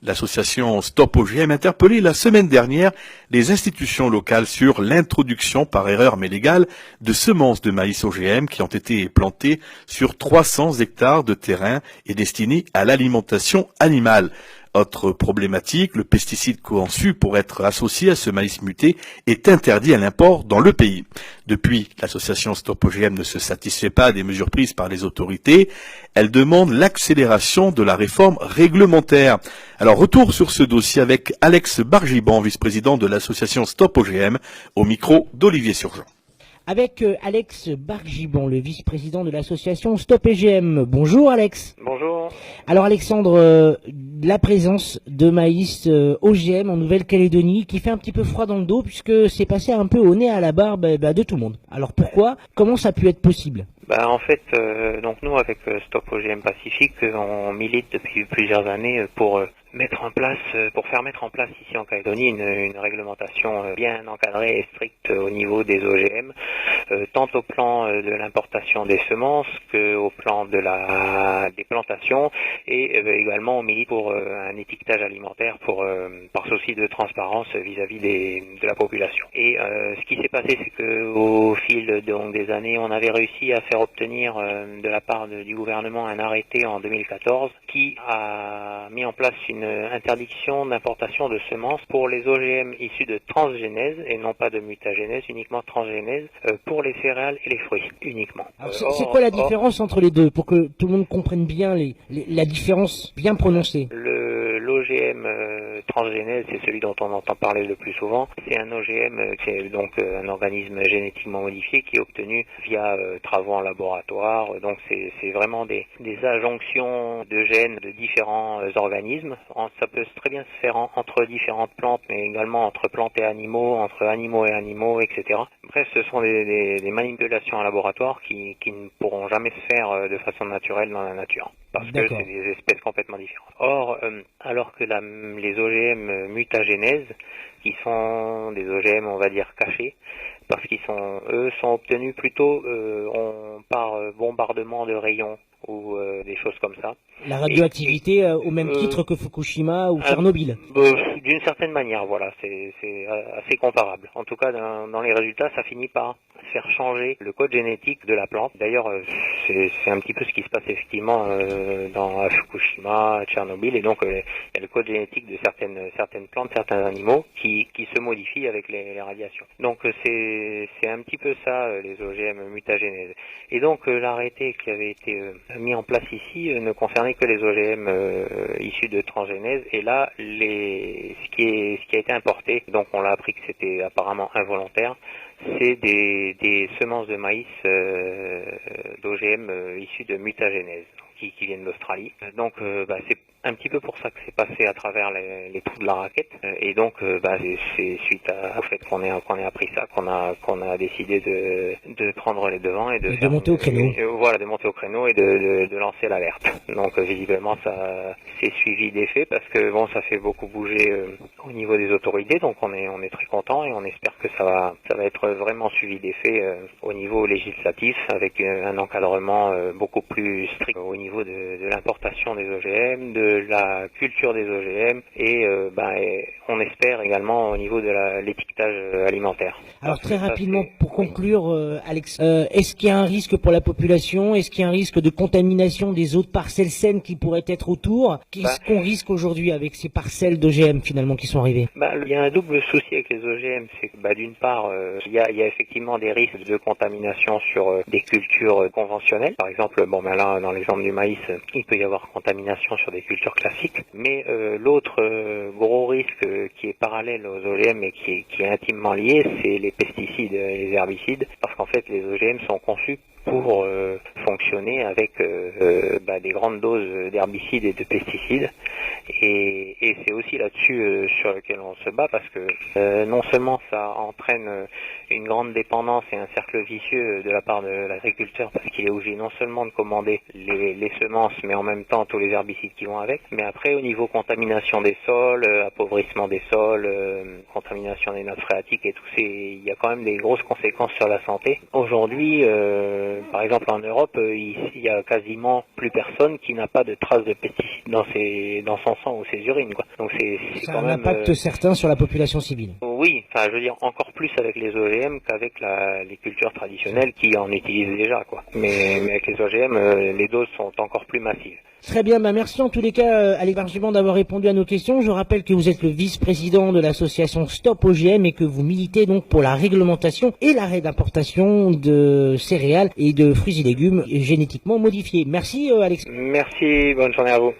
L'association Stop OGM interpellait la semaine dernière les institutions locales sur l'introduction par erreur mais légale de semences de maïs OGM qui ont été plantées sur 300 hectares de terrain et destinées à l'alimentation animale. Autre problématique, le pesticide conçu pour être associé à ce maïs muté est interdit à l'import dans le pays. Depuis, l'association Stop OGM ne se satisfait pas des mesures prises par les autorités. Elle demande l'accélération de la réforme réglementaire. Alors, retour sur ce dossier avec Alex Bargiban, vice-président de l'association Stop OGM, au micro d'Olivier Surgeon. Avec Alex Bargiban, le vice-président de l'association Stop OGM. Bonjour Alex. Bonjour. Alors Alexandre, la présence de maïs OGM en Nouvelle-Calédonie qui fait un petit peu froid dans le dos puisque c'est passé un peu au nez à la barbe de tout le monde. Alors pourquoi? Comment ça a pu être possible? En fait, donc nous avec Stop OGM Pacifique, on milite depuis plusieurs années pour faire mettre en place ici en Calédonie une réglementation bien encadrée et stricte au niveau des OGM, tant au plan de l'importation des semences qu'au plan des plantations, et également on milite pour un étiquetage alimentaire par souci de transparence vis-à-vis de la population. Et ce qui s'est passé, c'est que au fil des années, on avait réussi à faire obtenir de la part du gouvernement un arrêté en 2014 qui a mis en place une interdiction d'importation de semences pour les OGM issus de transgénèse et non pas de mutagénèse, uniquement transgénèse, pour les céréales et les fruits uniquement. Alors c'est quoi la différence entre les deux pour que tout le monde comprenne bien la différence bien prononcée? L'OGM transgénèse, c'est celui dont on entend parler le plus souvent. C'est un OGM, c'est donc un organisme génétiquement modifié qui est obtenu via travaux en laboratoire. Donc c'est vraiment des adjonctions de gènes de différents organismes. Ça peut très bien se faire entre différentes plantes, mais également entre plantes et animaux, entre animaux et animaux, etc. Bref, ce sont des manipulations en laboratoire qui ne pourront jamais se faire de façon naturelle dans la nature, parce que c'est des espèces complètement différentes. Or, alors que les OGM mutagénèse, qui sont des OGM, on va dire, cachés, parce qu'ils sont obtenus plutôt par bombardement de rayons ou des choses comme ça. La radioactivité au même titre que Fukushima ou Tchernobyl. D'une certaine manière, voilà, c'est assez comparable. En tout cas, dans les résultats, ça finit par faire changer le code génétique de la plante. D'ailleurs, c'est un petit peu ce qui se passe effectivement dans Fukushima, à Tchernobyl, et donc il y a le code génétique de certaines plantes, certains animaux qui se modifient avec les radiations. Donc c'est un petit peu ça, les OGM mutagénèse. Et donc l'arrêté qui avait été mis en place ici ne concernait que les OGM issus de transgénèse, et là ce qui a été importé, donc on l'a appris que c'était apparemment involontaire, c'est des semences de maïs d'OGM issues de mutagénèse qui viennent d'Australie. Donc c'est un petit peu pour ça que c'est passé à travers les trous de la raquette, et donc c'est suite au fait qu'on ait appris ça qu'on a décidé de prendre les devants et de monter au créneau. De monter au créneau et de lancer l'alerte. Donc visiblement ça c'est suivi d'effet, parce que ça fait beaucoup bouger au niveau des autorités, donc on est très content et on espère que ça va être vraiment suivi d'effet au niveau législatif, avec un encadrement beaucoup plus strict au niveau de l'importation des OGM, de la culture des OGM, et on espère également au niveau de l'étiquetage alimentaire. Alors très rapidement, pour conclure, Alex, est-ce qu'il y a un risque pour la population? Est-ce qu'il y a un risque de contamination des autres parcelles saines qui pourraient être autour? Qu'est-ce qu'on risque aujourd'hui avec ces parcelles d'OGM finalement qui sont arrivées? Il y a un double souci avec les OGM, c'est que d'une part, il y a effectivement des risques de contamination sur des cultures conventionnelles. Par exemple, là, dans l'exemple du maïs, il peut y avoir contamination sur des cultures classiques. Mais l'autre gros risque qui est parallèle aux OGM et qui est intimement lié, c'est les pesticides et les herbicides, parce qu'en fait, les OGM sont conçus pour fonctionner avec des grandes doses d'herbicides et de pesticides, et c'est aussi là-dessus sur lequel on se bat, parce que non seulement ça entraîne une grande dépendance et un cercle vicieux de la part de l'agriculteur parce qu'il est obligé non seulement de commander les semences mais en même temps tous les herbicides qui vont avec. Mais après au niveau contamination des sols, appauvrissement des sols, contamination des nappes phréatiques et tout, il y a quand même des grosses conséquences sur la santé. Aujourd'hui, par exemple en Europe, il y a quasiment plus personne qui n'a pas de traces de pesticides dans son sang ou ses urines, quoi. Donc c'est quand même un impact certain sur la population civile. Oui, enfin je veux dire encore plus avec les OGM qu'avec les cultures traditionnelles qui en utilisent déjà, quoi. Mais avec les OGM, les doses sont encore plus massives. Très bien, merci en tous les cas Alex Bargiband d'avoir répondu à nos questions. Je rappelle que vous êtes le vice-président de l'association Stop OGM et que vous militez donc pour la réglementation et l'arrêt d'importation de céréales et de fruits et légumes génétiquement modifiés. Merci Alex. Merci, bonne journée à vous.